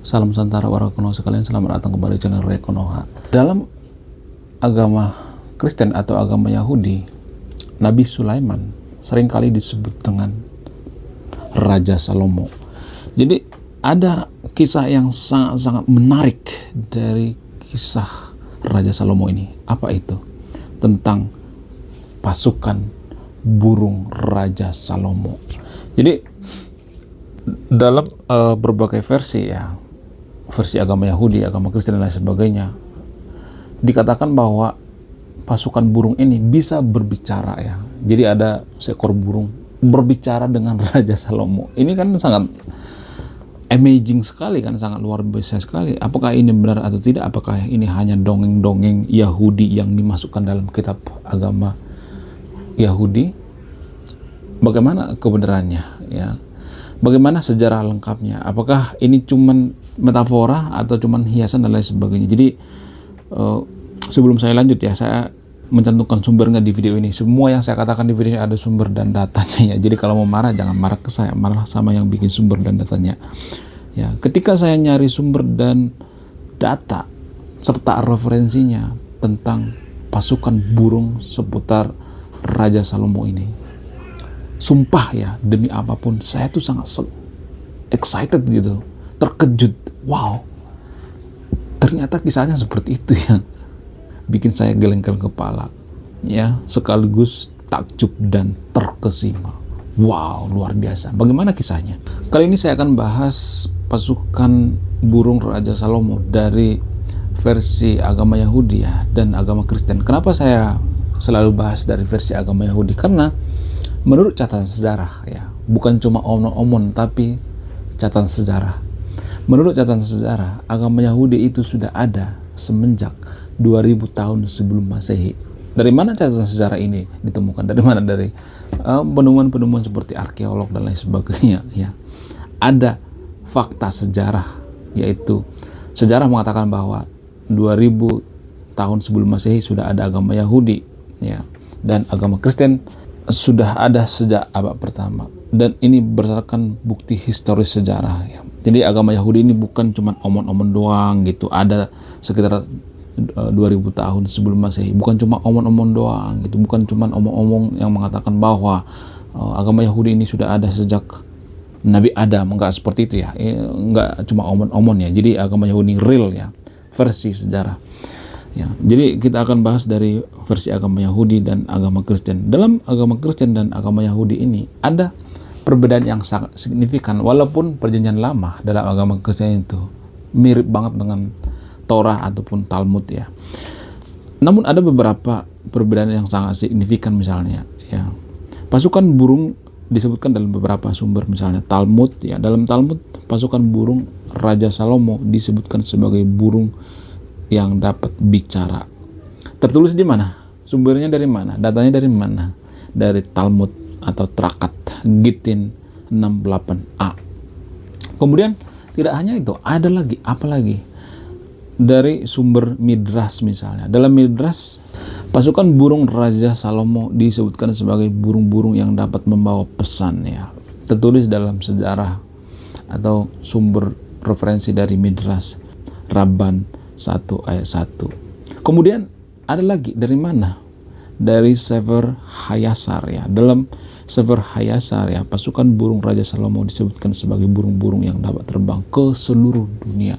Salam Nusantara warga Konoha sekalian, selamat datang kembali di channel Ray Konoha. Dalam agama Kristen atau agama Yahudi, Nabi Sulaiman seringkali disebut dengan Raja Salomo. Jadi ada kisah yang sangat-sangat menarik dari kisah Raja Salomo ini. Apa itu? Tentang pasukan burung Raja Salomo. Jadi dalam berbagai versi versi agama Yahudi, agama Kristen dan lain sebagainya, dikatakan bahwa pasukan burung ini bisa berbicara ya. Jadi ada seekor burung berbicara dengan Raja Salomo. Ini kan sangat amazing sekali kan, sangat luar biasa sekali. Apakah ini benar atau tidak? Apakah ini hanya dongeng-dongeng Yahudi yang dimasukkan dalam kitab agama Yahudi? Bagaimana kebenarannya ya? Bagaimana sejarah lengkapnya? Apakah ini cuman metafora atau cuman hiasan dan lain sebagainya? Jadi sebelum saya lanjut ya, saya mencantumkan sumbernya di video ini. Semua yang saya katakan di video ini ada sumber dan datanya ya. Jadi kalau mau marah jangan marah ke saya, marah sama yang bikin sumber dan datanya. Ya, ketika saya nyari sumber dan data serta referensinya tentang pasukan burung seputar Raja Salomo ini, sumpah ya, demi apapun saya tuh sangat excited gitu, terkejut. Wow, ternyata kisahnya seperti itu ya, bikin saya geleng-geleng kepala ya, sekaligus takjub dan terkesima. Wow, luar biasa. Bagaimana kisahnya? Kali ini saya akan bahas pasukan burung Raja Salomo dari versi agama Yahudi ya dan agama Kristen. Kenapa saya selalu bahas dari versi agama Yahudi? Karena menurut catatan sejarah ya, bukan cuma omong-omong tapi catatan sejarah. Menurut catatan sejarah, agama Yahudi itu sudah ada semenjak 2000 tahun sebelum Masehi. Dari mana catatan sejarah ini ditemukan? Dari mana? Dari penemuan-penemuan seperti arkeolog dan lain sebagainya ya. Ada fakta sejarah, yaitu sejarah mengatakan bahwa 2000 tahun sebelum Masehi sudah ada agama Yahudi ya, dan agama Kristen sudah ada sejak abad pertama, dan ini berdasarkan bukti historis sejarah ya. Jadi agama Yahudi ini bukan cuma omong-omong doang gitu. Ada sekitar 2000 tahun sebelum Masehi, bukan cuma omong-omong doang gitu, bukan cuma omong-omong yang mengatakan bahwa agama Yahudi ini sudah ada sejak Nabi Adam. Enggak seperti itu ya, enggak cuma omong-omong ya. Jadi agama Yahudi real ya, versi sejarah ya. Jadi kita akan bahas dari versi agama Yahudi dan agama Kristen. Dalam agama Kristen dan agama Yahudi ini ada perbedaan yang sangat signifikan, walaupun perjanjian lama dalam agama Kristen itu mirip banget dengan Torah ataupun Talmud ya. Namun ada beberapa perbedaan yang sangat signifikan. Misalnya ya, pasukan burung disebutkan dalam beberapa sumber. Misalnya Talmud ya, dalam Talmud pasukan burung Raja Salomo disebutkan sebagai burung yang dapat bicara. Tertulis di mana? Sumbernya dari mana? Datanya dari mana? Dari Talmud atau Trakat Gittin 68a. Kemudian tidak hanya itu, ada lagi, apa lagi? Dari sumber Midras misalnya. Dalam Midras, pasukan burung Raja Salomo disebutkan sebagai burung-burung yang dapat membawa pesan ya. Tertulis dalam sejarah atau sumber referensi dari Midras, Rabban 1 ayat 1. Kemudian ada lagi dari mana? Dari Sefer Hayasar ya. Dalam Sefer Hayasar ya, pasukan burung Raja Salomo disebutkan sebagai burung-burung yang dapat terbang ke seluruh dunia.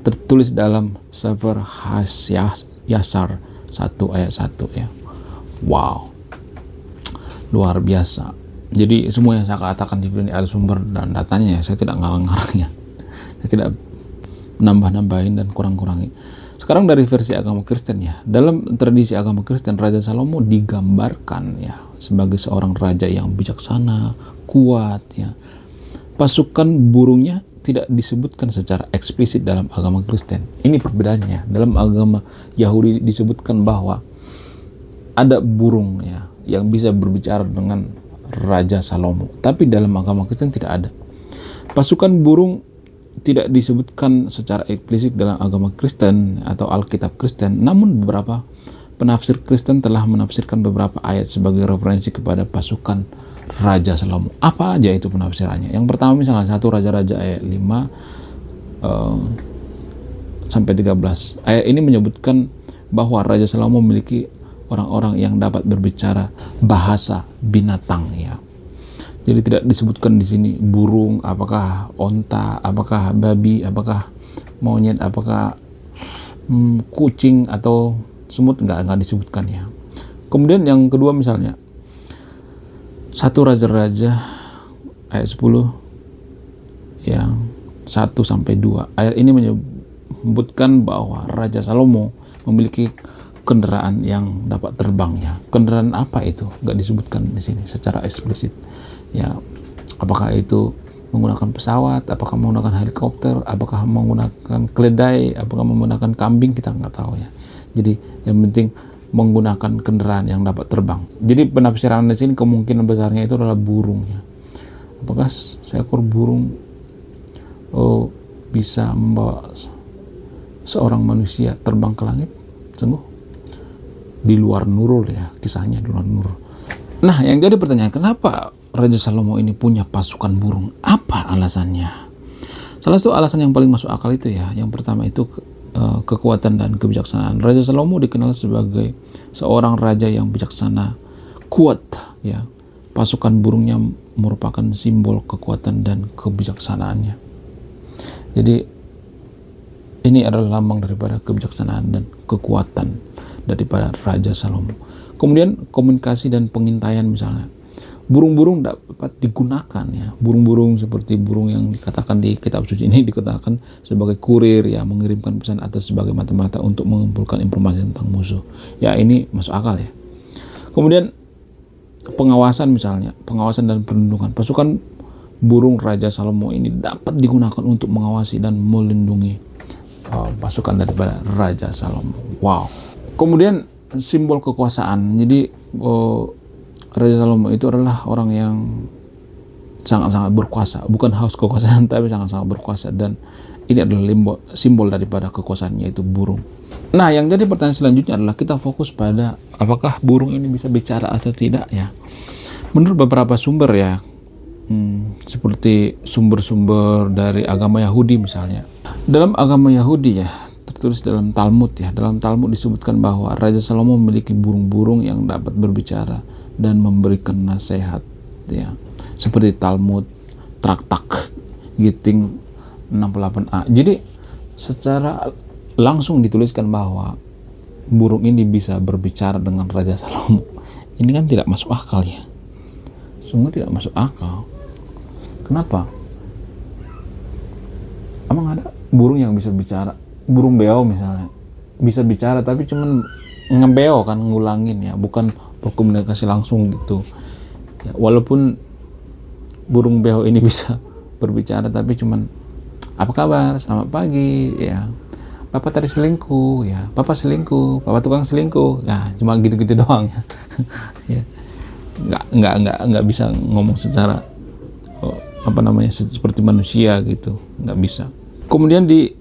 Tertulis dalam Sefer Hayasar 1 ayat 1 ya. Wow, luar biasa. Jadi semua yang saya katakan di video ini ada sumber dan datanya ya. Saya tidak ngarang-ngarangnya, saya tidak nambah-nambahin dan kurang-kurangi. Sekarang dari versi agama Kristen ya. Dalam tradisi agama Kristen, Raja Salomo digambarkan ya sebagai seorang raja yang bijaksana, kuat ya. Pasukan burungnya tidak disebutkan secara eksplisit dalam agama Kristen. Ini perbedaannya. Dalam agama Yahudi disebutkan bahwa ada burung ya yang bisa berbicara dengan Raja Salomo, tapi dalam agama Kristen tidak ada. Pasukan burung tidak disebutkan secara eksplisit dalam agama Kristen atau Alkitab Kristen, namun beberapa penafsir Kristen telah menafsirkan beberapa ayat sebagai referensi kepada pasukan Raja Salomo. Apa aja itu penafsirannya? Yang pertama misalnya 1 Raja-Raja ayat 5 sampai 13. Ayat ini menyebutkan bahwa Raja Salomo memiliki orang-orang yang dapat berbicara bahasa binatang ya. Jadi tidak disebutkan di sini burung, apakah onta, apakah babi, apakah monyet, apakah kucing atau semut, enggak disebutkan ya. Kemudian yang kedua misalnya 1 Raja-Raja ayat 10 yang 1 sampai 2. Ayat ini menyebutkan bahwa Raja Salomo memiliki kendaraan yang dapat terbangnya. Kendaraan apa itu? Enggak disebutkan di sini secara eksplisit. Ya, apakah itu menggunakan pesawat, apakah menggunakan helikopter, apakah menggunakan keledai, apakah menggunakan kambing, kita nggak tahu ya. Jadi yang penting menggunakan kendaraan yang dapat terbang. Jadi penafsiran di sini kemungkinan besarnya itu adalah burung ya. Apakah seekor burung bisa membawa seorang manusia terbang ke langit? Sungguh di luar nurul ya, kisahnya di luar nurul. Nah, yang jadi pertanyaan, kenapa Raja Salomo ini punya pasukan burung? Apa alasannya? Salah satu alasan yang paling masuk akal itu ya, yang pertama itu kekuatan dan kebijaksanaan. Raja Salomo dikenal sebagai seorang raja yang bijaksana, kuat ya. Pasukan burungnya merupakan simbol kekuatan dan kebijaksanaannya. Jadi ini adalah lambang daripada kebijaksanaan dan kekuatan daripada Raja Salomo. Kemudian komunikasi dan pengintaian misalnya. Burung-burung dapat digunakan ya. Burung-burung seperti burung yang dikatakan di kitab suci ini dikatakan sebagai kurir ya, mengirimkan pesan atau sebagai mata-mata untuk mengumpulkan informasi tentang musuh. Ya, ini masuk akal ya. Kemudian pengawasan misalnya, pengawasan dan perlindungan. Pasukan burung Raja Salomo ini dapat digunakan untuk mengawasi dan melindungi pasukan daripada Raja Salomo. Wow. Kemudian simbol kekuasaan. Jadi Raja Salomo itu adalah orang yang sangat-sangat berkuasa, bukan haus kekuasaan tapi sangat-sangat berkuasa, dan ini adalah simbol daripada kekuasaannya itu burung. Nah, yang jadi pertanyaan selanjutnya adalah kita fokus pada apakah burung ini bisa bicara atau tidak ya. Menurut beberapa sumber ya, seperti sumber-sumber dari agama Yahudi misalnya. Dalam agama Yahudi ya, tertulis dalam Talmud ya. Dalam Talmud disebutkan bahwa Raja Salomo memiliki burung-burung yang dapat berbicara dan memberikan nasihat ya. Seperti Talmud Traktak Giting 68a. Jadi secara langsung dituliskan bahwa burung ini bisa berbicara dengan Raja Salomo. Ini kan tidak masuk akal ya. Sungguh tidak masuk akal. Kenapa? Emang ada burung yang bisa bicara? Burung beo misalnya bisa bicara tapi cuman ngebeo kan, ngulangin ya, bukan berkomunikasi langsung gitu ya. Walaupun burung beo ini bisa berbicara tapi cuman apa kabar, selamat pagi ya, papa tadi selingkuh ya, papa selingkuh, papa tukang selingkuh ya, cuma gitu-gitu doang ya. Ya, nggak bisa ngomong secara seperti manusia gitu, nggak bisa. Kemudian di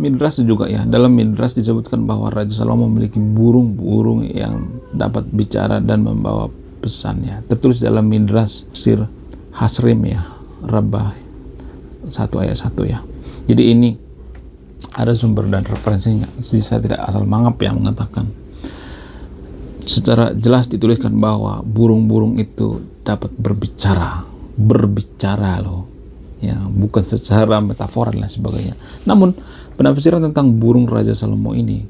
Midrash juga ya, dalam Midrash disebutkan bahwa Raja Salomo memiliki burung-burung yang dapat bicara dan membawa pesannya. Tertulis dalam Midrash Sir Hasrim ya, Rabbah 1 ayat 1 ya. Jadi ini ada sumber dan referensinya. Jadi saya tidak asal mangap yang mengatakan. Secara jelas dituliskan bahwa burung-burung itu dapat berbicara loh ya, bukan secara metafora dan sebagainya. Namun penafsiran tentang burung Raja Salomo ini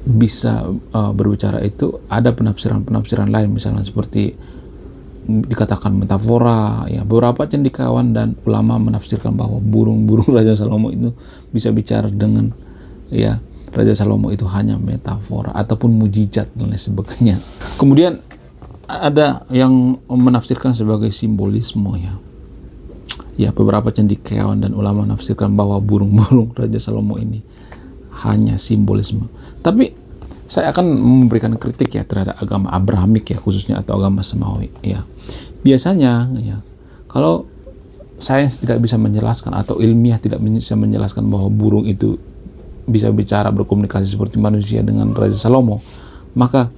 bisa berbicara itu ada penafsiran lain, misalnya seperti dikatakan metafora ya. Beberapa cendekiawan dan ulama menafsirkan bahwa burung-burung Raja Salomo itu bisa bicara dengan ya, Raja Salomo itu hanya metafora ataupun mujizat dan lain sebagainya. Kemudian ada yang menafsirkan sebagai simbolisme ya. Ya, beberapa cendekiawan dan ulama menafsirkan bahwa burung-burung Raja Salomo ini hanya simbolisme. Tapi saya akan memberikan kritik ya terhadap agama Abrahamik ya, khususnya, atau agama Samawi ya. Biasanya ya, kalau sains tidak bisa menjelaskan atau ilmiah tidak bisa menjelaskan bahwa burung itu bisa bicara, berkomunikasi seperti manusia dengan Raja Salomo, maka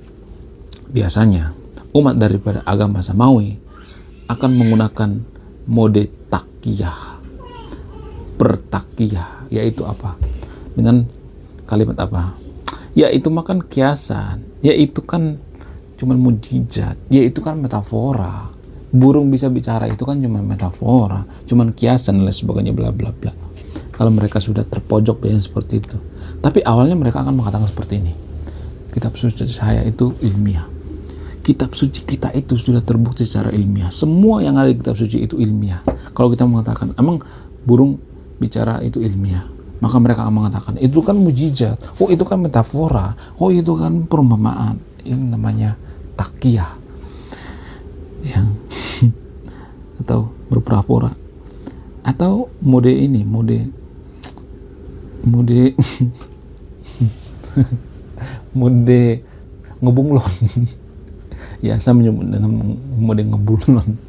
biasanya umat daripada agama Samawi akan menggunakan mode takyah. bertakiyah, yaitu apa? Dengan kalimat apa? Ya itu makan kiasan, ya itu kan cuman mujizat, ya itu kan metafora. Burung bisa bicara itu kan cuma metafora, cuman kiasan dan lain sebagainya, bla bla bla. Kalau mereka sudah terpojok yang seperti itu, tapi awalnya mereka akan mengatakan seperti ini: kitab suci saya itu ilmiah, kitab suci kita itu sudah terbukti secara ilmiah, semua yang ada di kitab suci itu ilmiah. Kalau kita mengatakan emang burung bicara itu ilmiah, maka mereka akan mengatakan itu kan mujizat, oh itu kan metafora, oh itu kan perumpamaan. Ini namanya takiyah, yang atau berpura-pura, atau mode ini, mode mode ngebunglon. Ya, saya menyebut dengan mode ngebunglon.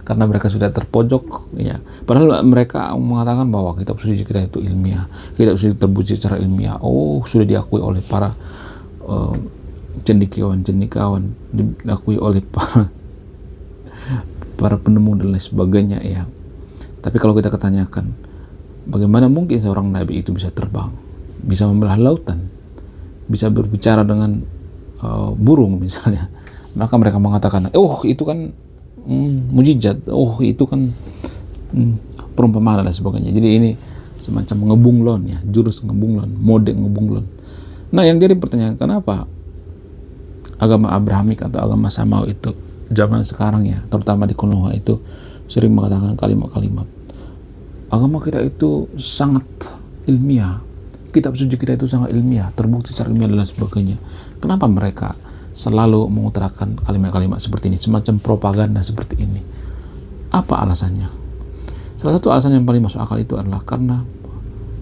Karena mereka sudah terpojok, ya. Padahal mereka mengatakan bahwa kitab suci kita itu ilmiah, kitab suci terbukti secara ilmiah. Oh, sudah diakui oleh para cendekiawan, diakui oleh para penemu dan lain sebagainya, ya. Tapi kalau kita ketanyakan, bagaimana mungkin seorang nabi itu bisa terbang, bisa membelah lautan, bisa berbicara dengan burung misalnya, maka mereka mengatakan, oh itu kan mujizat, oh itu kan perumpamaan dan sebagainya. Jadi ini semacam ngebunglon, ya, jurus ngebunglon, mode ngebunglon. Nah, yang jadi pertanyaan, kenapa agama Abrahamik atau agama Samawi itu zaman sekarang, ya, terutama di Konoha itu sering mengatakan kalimat-kalimat agama kita itu sangat ilmiah, kitab suci kita itu sangat ilmiah, terbukti secara ilmiah dan sebagainya. Kenapa mereka selalu mengutarakan kalimat-kalimat seperti ini, semacam propaganda seperti ini? Apa alasannya? Salah satu alasan yang paling masuk akal itu adalah karena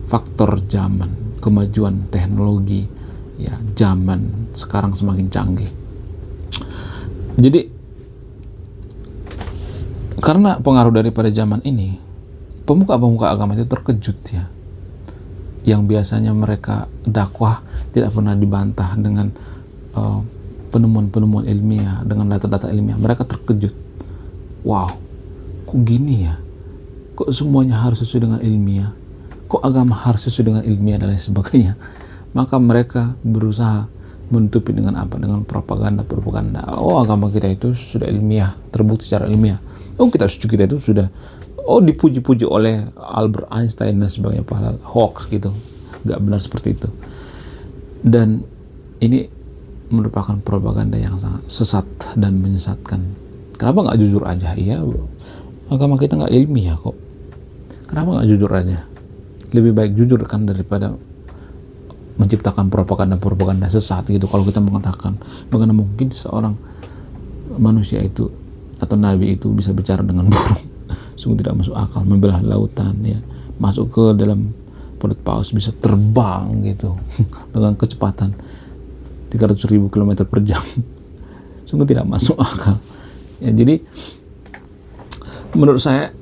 faktor zaman, kemajuan teknologi, ya, zaman sekarang semakin canggih. Jadi karena pengaruh daripada zaman ini, pemuka-pemuka agama itu terkejut, ya. Yang biasanya mereka dakwah tidak pernah dibantah dengan penemuan-penemuan ilmiah, dengan data-data ilmiah. Mereka terkejut. Wow, kok gini ya? Kok semuanya harus sesuai dengan ilmiah? Kok agama harus sesuai dengan ilmiah dan lain sebagainya? Maka mereka berusaha menutupi dengan apa? Dengan propaganda. Oh, agama kita itu sudah ilmiah, terbukti secara ilmiah. Oh, kitab suci kita itu sudah dipuji-puji oleh Albert Einstein dan sebagainya, padahal hoax gitu, nggak benar seperti itu. Dan ini merupakan propaganda yang sangat sesat dan menyesatkan. Kenapa nggak jujur aja? Iya, agama kita nggak ilmiah kok. Kenapa nggak jujur aja? Lebih baik jujur kan daripada menciptakan propaganda sesat gitu. Kalau kita mengatakan bagaimana mungkin seorang manusia itu atau nabi itu bisa bicara dengan burung, sungguh tidak masuk akal, membelah lautan, ya, masuk ke dalam perut paus, bisa terbang gitu dengan kecepatan 300.000 km per jam. Sungguh tidak masuk akal, ya. Jadi menurut saya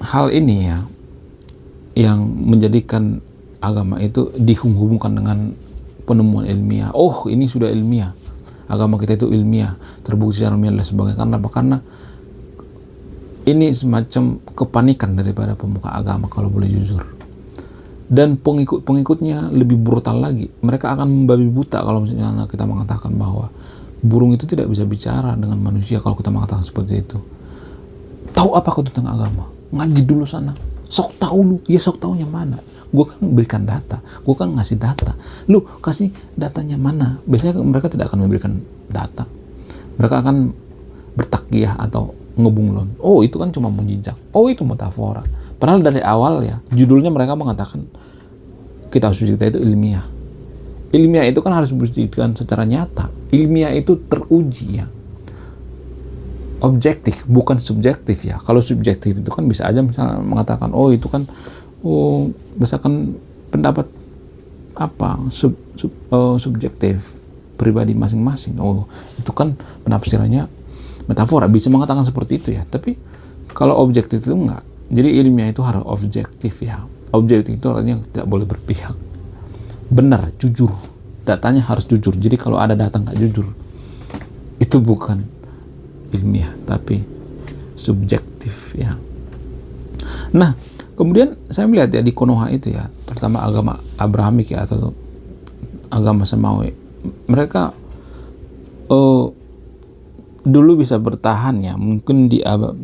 hal ini, ya, yang menjadikan agama itu dihubungkan dengan penemuan ilmiah. Oh, ini sudah ilmiah, agama kita itu ilmiah, terbukti secara ilmiah dan sebagainya. Karena apa? Karena ini semacam kepanikan daripada pemuka agama, kalau boleh jujur. Dan pengikut-pengikutnya lebih brutal lagi. Mereka akan membabi buta kalau misalnya kita mengatakan bahwa burung itu tidak bisa bicara dengan manusia. Kalau kita mengatakan seperti itu, tahu apa kau tentang agama? Ngaji dulu sana. Sok tahu lu. Ya, sok tahunya mana? Gue kan berikan data, gue kan ngasih data. Lu kasih datanya mana? Biasanya mereka tidak akan memberikan data. Mereka akan bertakiyah atau ngebunglon. Oh, itu kan cuma mujizat. Oh, itu metafora. Padahal dari awal, ya, judulnya mereka mengatakan kitab suci kita itu ilmiah. Ilmiah itu kan harus dibuktikan secara nyata. Ilmiah itu teruji, ya. Objektif, bukan subjektif, ya. Kalau subjektif itu kan bisa aja misalnya mengatakan, oh itu kan, oh misalkan pendapat apa subjektif pribadi masing-masing. Oh, itu kan penafsirannya metafora, bisa mengatakan seperti itu, ya. Tapi kalau objektif itu enggak. Jadi ilmiah itu harus objektif, ya. Objektif itu artinya tidak boleh berpihak, benar, jujur, datanya harus jujur. Jadi kalau ada data nggak jujur, itu bukan ilmiah tapi subjektif, ya. Nah, Kemudian saya melihat ya di Konoha itu ya, terutama agama Abrahamik ya atau agama Samawi, mereka dulu bisa bertahan ya, mungkin di abad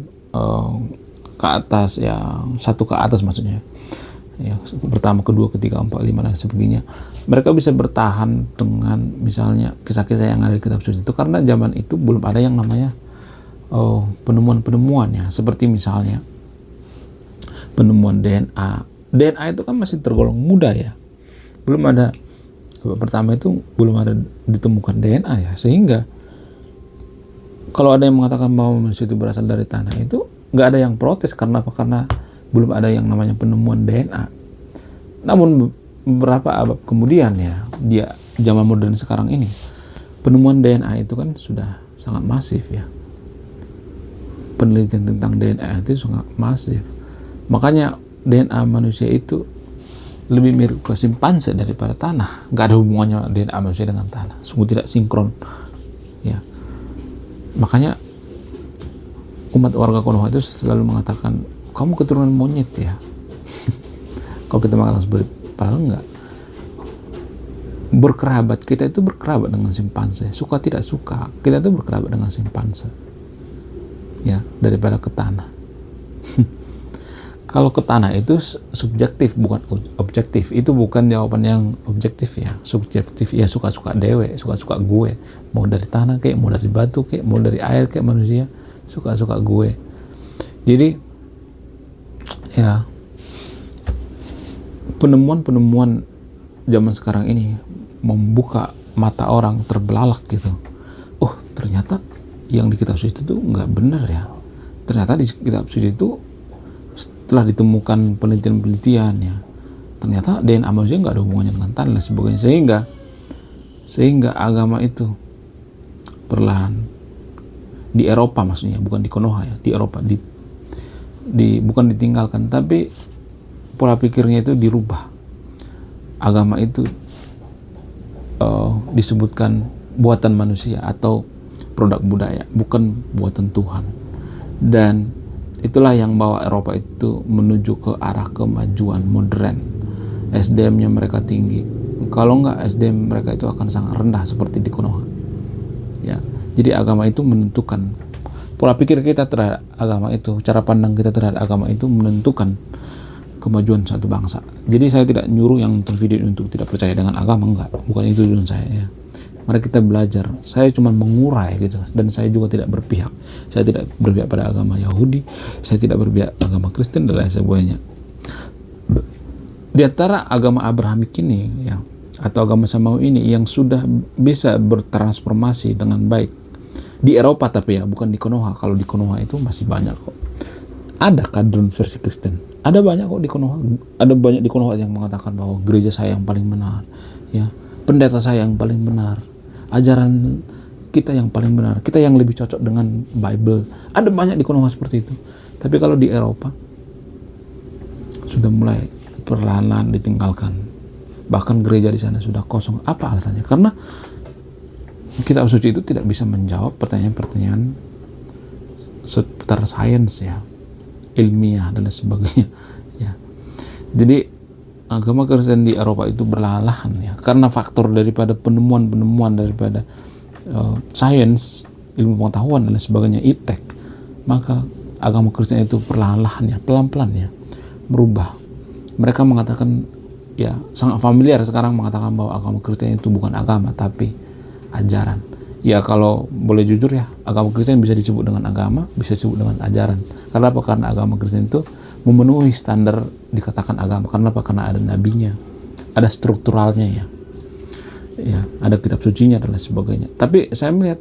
ke atas ya, satu ke atas maksudnya ya, pertama, kedua, ketiga, empat, lima dan sebagainya. Mereka bisa bertahan dengan misalnya kisah-kisah yang ada di kitab suci itu karena zaman itu belum ada yang namanya penemuan-penemuan ya, seperti misalnya penemuan DNA. DNA itu kan masih tergolong muda ya, belum ada, pertama itu belum ada ditemukan DNA ya, sehingga kalau ada yang mengatakan bahwa manusia itu berasal dari tanah, itu nggak ada yang protes. Karena apa? Karena belum ada yang namanya penemuan DNA. Namun beberapa abad kemudian ya, dia zaman modern sekarang ini, penemuan DNA itu kan sudah sangat masif ya. Penelitian tentang DNA itu sangat masif. Makanya DNA manusia itu lebih mirip ke simpanse daripada tanah. Nggak ada hubungannya DNA manusia dengan tanah. Sungguh tidak sinkron ya. Makanya umat warga Konoha itu selalu mengatakan, kamu keturunan monyet ya. Kalau kita mengatakan seperti itu, padahal enggak. Berkerabat, kita itu berkerabat dengan simpanse. Suka tidak suka, kita itu berkerabat dengan simpanse. Ya, daripada ke tanah. Kalau ke tanah itu subjektif, bukan objektif. Itu bukan jawaban yang objektif ya. Subjektif ya, suka-suka dewe, suka-suka gue. Mau dari tanah kayak, mau dari batu kayak, mau dari air kayak, manusia suka-suka gue. Jadi ya, penemuan-penemuan zaman sekarang ini membuka mata orang terbelalak gitu. Oh, ternyata yang di kitab suci itu nggak benar ya. Ternyata di kitab suci itu setelah ditemukan penelitian-penelitian ya, ternyata DNA manusia nggak ada hubungannya dengan tanah dan sebagainya, sehingga agama itu perlahan di Eropa, maksudnya bukan di Konoha ya, di Eropa bukan ditinggalkan, tapi pola pikirnya itu dirubah. Agama itu disebutkan buatan manusia atau produk budaya, bukan buatan Tuhan. Dan itulah yang bawa Eropa itu menuju ke arah kemajuan modern. SDM-nya mereka tinggi. Kalau enggak, SDM mereka itu akan sangat rendah seperti di Konoha. Ya, jadi agama itu menentukan pola pikir kita terhadap agama itu, cara pandang kita terhadap agama itu menentukan kemajuan satu bangsa. Jadi saya tidak nyuruh yang nonton video untuk tidak percaya dengan agama, enggak. Bukan itu tujuan saya ya. Mari kita belajar. Saya cuma mengurai gitu, dan saya juga tidak berpihak. Saya tidak berpihak pada agama Yahudi, saya tidak berpihak agama Kristen dan lain sebagainya. Di antara agama Abrahamik ini ya, atau agama Samawi ini yang sudah bisa bertransformasi dengan baik di Eropa, tapi ya bukan di Konoha. Kalau di Konoha itu masih banyak kok. Ada kadrun versi Kristen. Ada banyak kok di Konoha. Ada banyak di Konoha yang mengatakan bahwa gereja saya yang paling benar, ya. Pendeta saya yang paling benar. Ajaran kita yang paling benar, kita yang lebih cocok dengan Bible. Ada banyak di Konoha seperti itu. Tapi kalau di Eropa sudah mulai perlahan-lahan ditinggalkan. Bahkan gereja di sana sudah kosong. Apa alasannya? Karena kitab suci itu tidak bisa menjawab pertanyaan-pertanyaan seputar sains ya, ilmiah dan sebagainya ya. Jadi agama Kristen di Eropa itu berlahan ya, karena faktor daripada penemuan-penemuan daripada sains, ilmu pengetahuan dan sebagainya, iptek, maka agama Kristen itu perlahan-lahan ya, pelan-pelan ya berubah. Mereka mengatakan ya, sangat familiar sekarang mengatakan bahwa agama Kristen itu bukan agama tapi ajaran. Ya kalau boleh jujur ya, agama Kristen bisa disebut dengan agama, bisa disebut dengan ajaran. Karena apa? Karena agama Kristen itu memenuhi standar dikatakan agama. Karena apa? Karena ada nabinya, ada strukturalnya ya, ada kitab sucinya dan lain sebagainya. Tapi saya melihat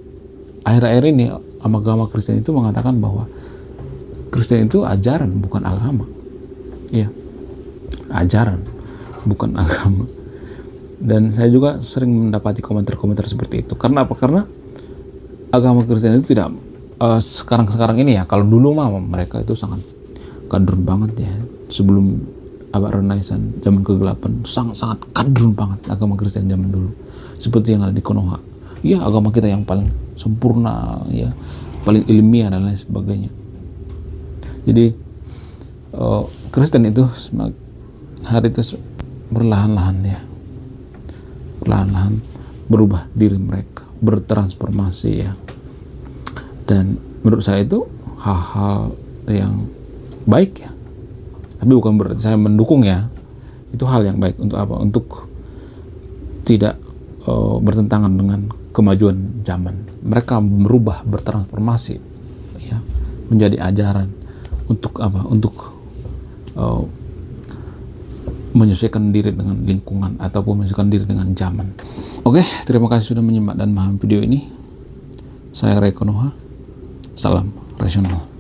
akhir-akhir ini agama Kristen itu mengatakan bahwa Kristen itu ajaran bukan agama, ya, ajaran bukan agama. Dan saya juga sering mendapati komentar-komentar seperti itu. Karena apa? Karena agama Kristen itu tidak sekarang ini ya. Kalau dulu mah mereka itu sangat kadrun banget ya. Sebelum abad Renaissance, zaman kegelapan, sangat kadrun banget agama Kristen zaman dulu. Seperti yang ada di Konoha. Ya, agama kita yang paling sempurna ya, paling ilmiah dan lain sebagainya. Jadi Kristen itu hari itu perlahan-lahan berubah diri mereka, bertransformasi ya. Dan menurut saya itu hal-hal yang baik ya. Tapi bukan berarti saya mendukung ya. Itu hal yang baik untuk apa? Untuk tidak bertentangan dengan kemajuan zaman. Mereka berubah, bertransformasi ya, menjadi ajaran untuk apa? Untuk menyesuaikan diri dengan lingkungan ataupun menyesuaikan diri dengan zaman. Oke, terima kasih sudah menyimak dan memahami video ini. Saya Ray Konoha. Salam rasional.